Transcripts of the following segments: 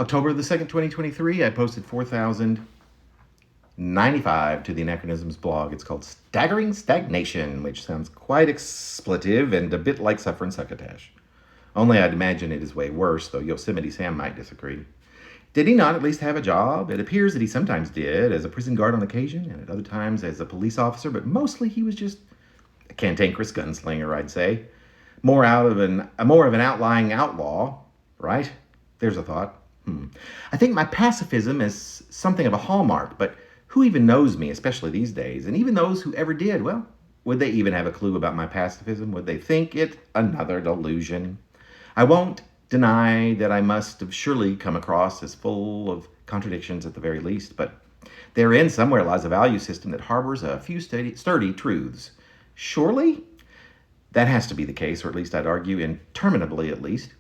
October the 2nd, 2023, I posted 4,095 to the Anachronisms blog. It's called Staggering Stagnation, which sounds quite expletive and a bit like suffering succotash. Only I'd imagine it is way worse, though Yosemite Sam might disagree. Did he not at least have a job? It appears that he sometimes did, as a prison guard on occasion, and at other times as a police officer, but mostly he was just a cantankerous gunslinger, I'd say. More of an outlying outlaw, right? There's a thought. I think my pacifism is something of a hallmark, but who even knows me, especially these days? And even those who ever did, well, would they even have a clue about my pacifism? Would they think it another delusion? I won't deny that I must have surely come across as full of contradictions at the very least, but therein somewhere lies a value system that harbors a few sturdy truths. Surely? That has to be the case, or at least I'd argue interminably at least.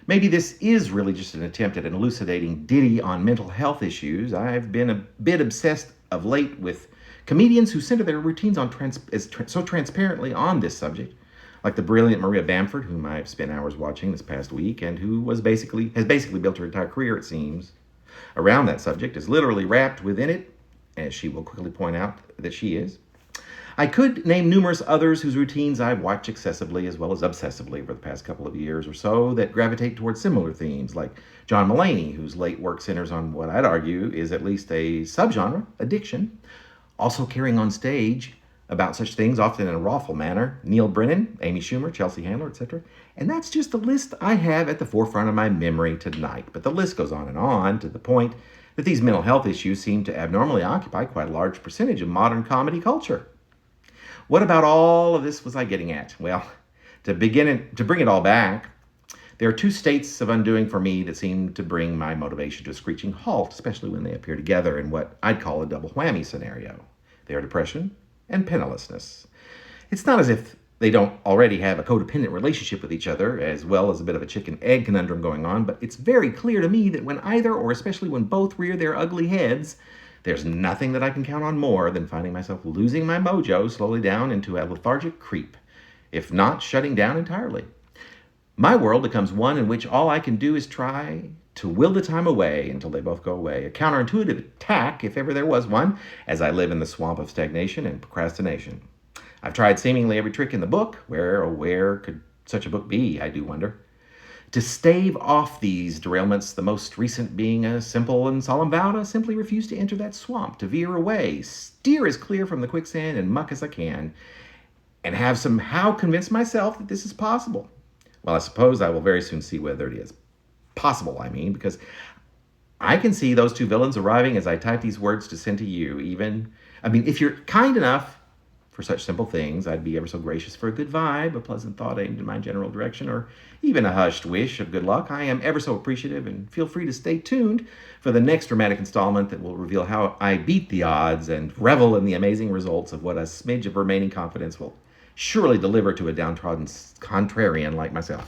Maybe this is really just an attempt at an elucidating ditty on mental health issues. I've been a bit obsessed of late with comedians who center their routines on so transparently on this subject, like the brilliant Maria Bamford, whom I've spent hours watching this past week, and who has basically built her entire career, it seems, around that subject, is literally wrapped within it, as she will quickly point out that she is. I could name numerous others whose routines I've watched excessively as well as obsessively over the past couple of years or so that gravitate towards similar themes, like John Mulaney, whose late work centers on what I'd argue is at least a subgenre, addiction, also carrying on stage about such things, often in a wrathful manner, Neil Brennan, Amy Schumer, Chelsea Handler, etc. And that's just the list I have at the forefront of my memory tonight. But the list goes on to the point that these mental health issues seem to abnormally occupy quite a large percentage of modern comedy culture. What about all of this was I getting at? Well, to bring it all back, there are two states of undoing for me that seem to bring my motivation to a screeching halt, especially when they appear together in what I'd call a double whammy scenario. They are depression and pennilessness. It's not as if they don't already have a codependent relationship with each other, as well as a bit of a chicken-egg conundrum going on, but it's very clear to me that when either, or especially when both, rear their ugly heads, there's nothing that I can count on more than finding myself losing my mojo slowly down into a lethargic creep, if not shutting down entirely. My world becomes one in which all I can do is try to will the time away until they both go away, a counterintuitive attack, if ever there was one, as I live in the swamp of stagnation and procrastination. I've tried seemingly every trick in the book. Where could such a book be, I do wonder? To stave off these derailments, the most recent being a simple and solemn vow to simply refuse to enter that swamp, to veer away, steer as clear from the quicksand and muck as I can, and have somehow convinced myself that this is possible. Well, I suppose I will very soon see whether it is possible, because I can see those two villains arriving as I type these words to send to you. If you're kind enough for such simple things, I'd be ever so gracious for a good vibe, a pleasant thought aimed in my general direction, or even a hushed wish of good luck. I am ever so appreciative, and feel free to stay tuned for the next dramatic installment that will reveal how I beat the odds and revel in the amazing results of what a smidge of remaining confidence will surely deliver to a downtrodden contrarian like myself.